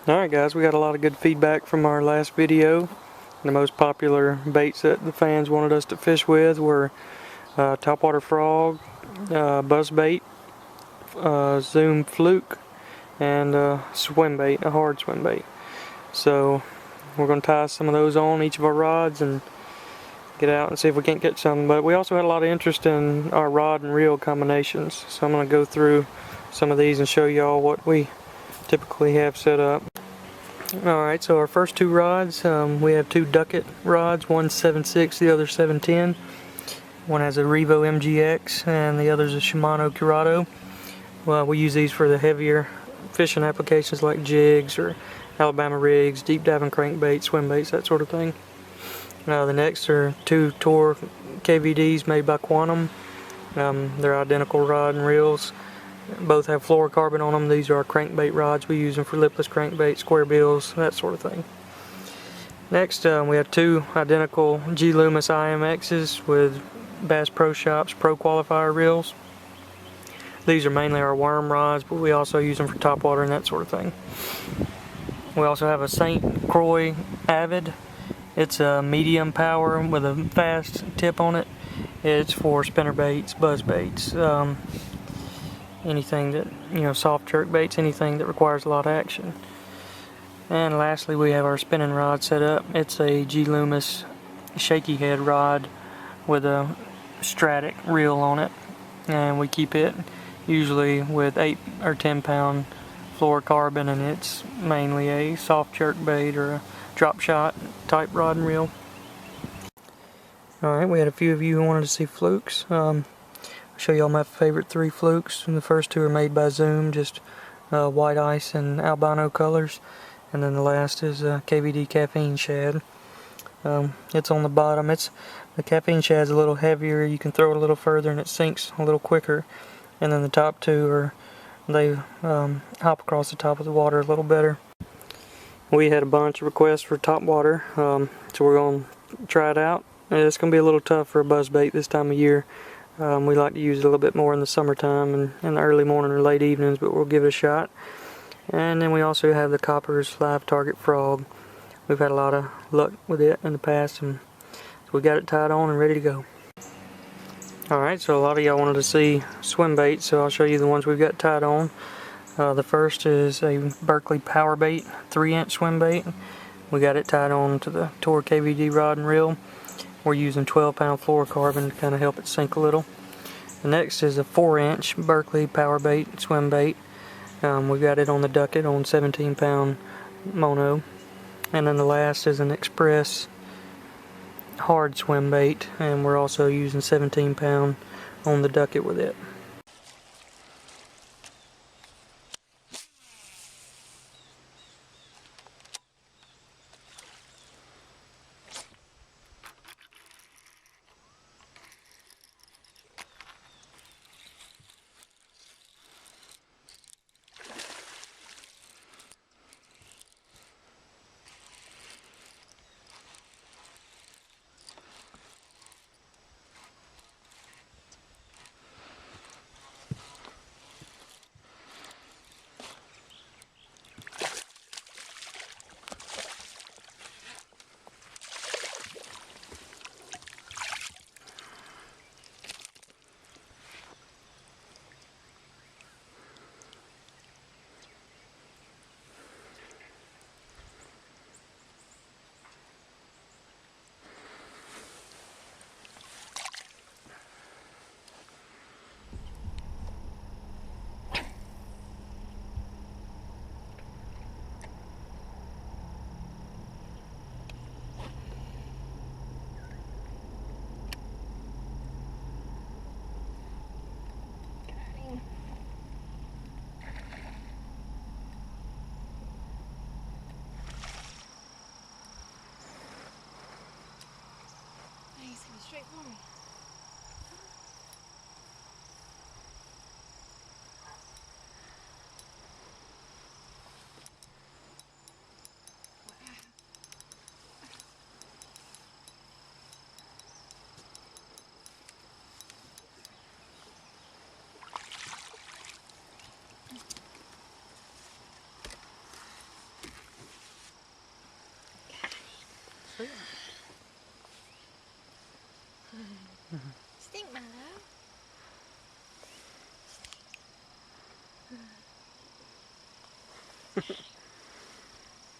Alright guys, we got a lot of good feedback from our last video. The most popular baits that the fans wanted us to fish with were topwater frog, buzzbait, zoom fluke, and swim bait, a hard swim bait. So we're going to tie some of those on each of our rods and get out and see if we can't catch something. But we also had a lot of interest in our rod and reel combinations, so I'm going to go through some of these and show y'all what we typically have set up. Alright, so our first two rods, we have two Ducket rods, one's 7.6, the other 7.10. One has a Revo MGX and the other's a Shimano Curado. Well, we use these for the heavier fishing applications like jigs or Alabama rigs, deep diving crankbaits, swim baits, that sort of thing. The next are two Tor KVDs made by Quantum. They're identical rod and reels. Both have fluorocarbon on them. These are our crankbait rods. We use them for lipless crankbait, square bills, that sort of thing. Next, we have two identical G Loomis IMXs with Bass Pro Shops Pro Qualifier reels. These are mainly our worm rods, but we also use them for topwater and that sort of thing. We also have a St. Croix Avid. It's a medium power with a fast tip on it. It's for spinner baits, buzz baits, anything that, soft jerk baits, anything that requires a lot of action. And lastly, we have our spinning rod set up. It's a G Loomis shaky head rod with a Stratic reel on it, and we keep it usually with 8 or 10 pound fluorocarbon, and it's mainly a soft jerk bait or a drop shot type rod and reel. Alright, we had a few of you who wanted to see flukes. I'll show y'all my favorite 3 flukes, and the first 2 are made by Zoom, just white ice and albino colors, and then the last is KVD caffeine shad. It's on the bottom. The caffeine shad's a little heavier, you can throw it a little further and it sinks a little quicker, and then the top 2 they hop across the top of the water a little better. We had a bunch of requests for topwater, so we're going to try it out. It's going to be a little tough for a buzzbait this time of year. We like to use it a little bit more in the summertime and in the early morning or late evenings, but we'll give it a shot. And then we also have the Copper's live target frog. We've had a lot of luck with it in the past, and so we got it tied on and ready to go. Alright, so a lot of y'all wanted to see swim baits, so I'll show you the ones we've got tied on. The first is a Berkley Power Bait 3-inch swim bait. We got it tied on to the Tor KVD rod and reel. We're using 12-pound fluorocarbon to kind of help it sink a little. The next is a 4-inch Berkley Power Bait swim bait. We got it on the Ducket on 17-pound mono. And then the last is an Express hard swim bait, and we're also using 17-pound on the Ducket with it. Straight for me. Stink mallow.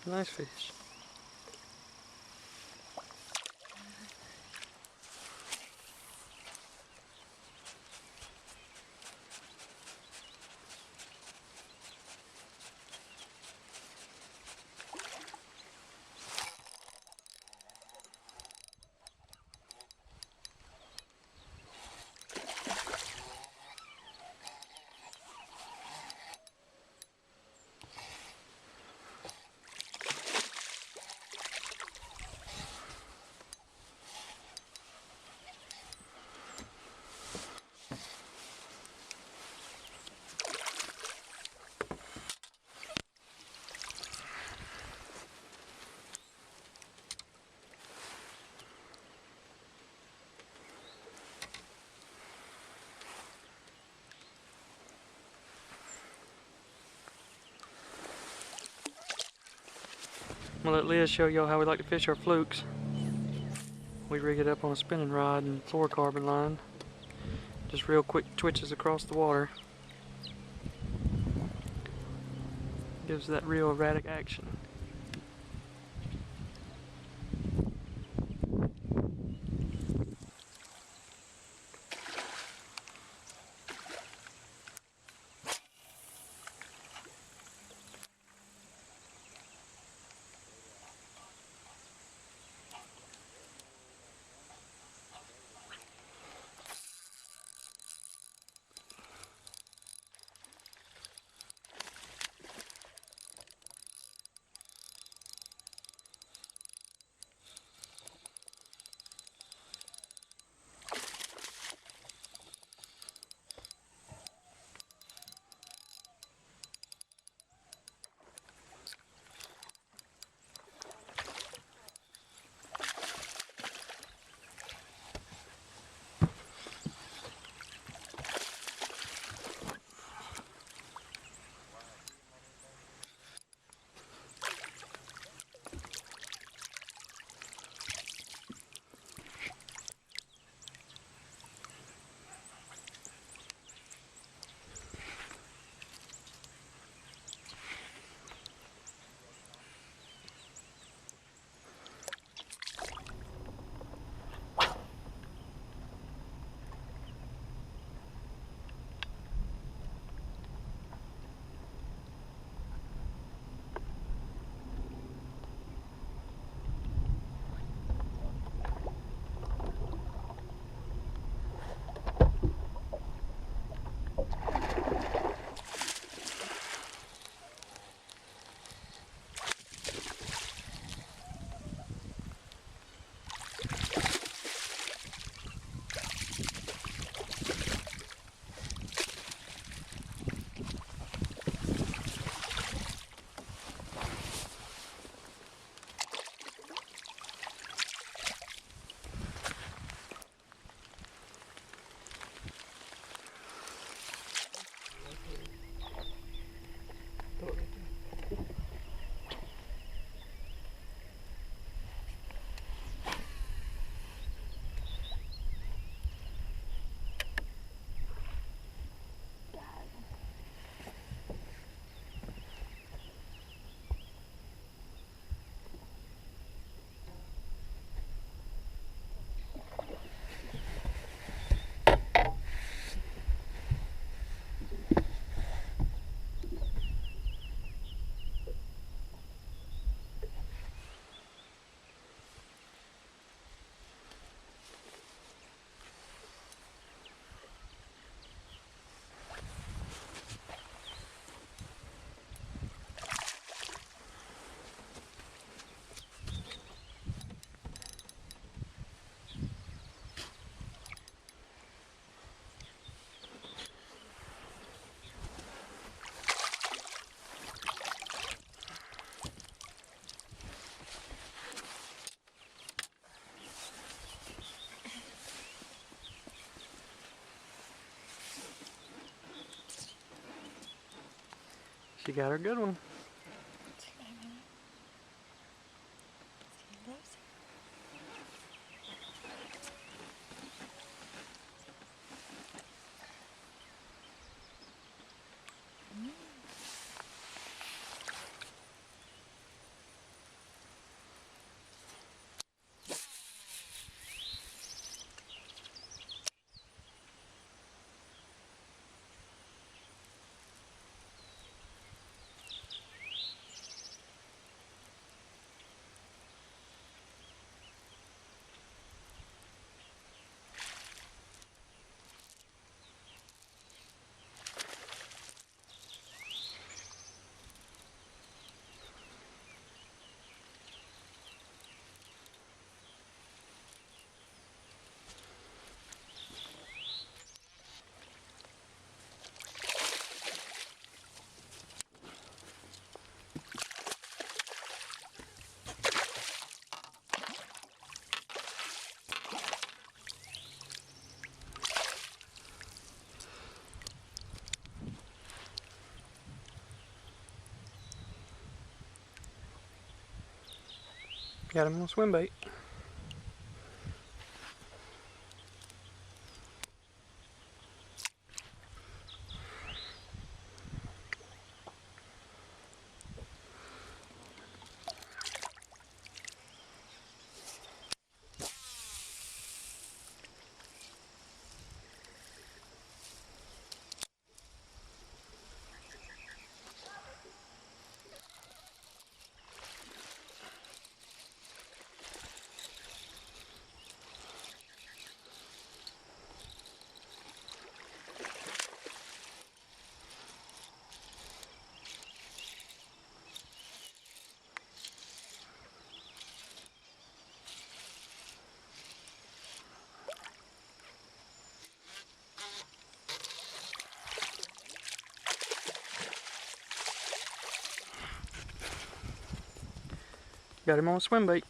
Nice fish. I'm gonna let Liz show y'all how we like to fish our flukes. We rig it up on a spinning rod and fluorocarbon line. Just real quick twitches across the water. Gives that real erratic action. She got her good one. Got him on a swim bait. Got him on a swim bait.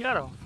Got a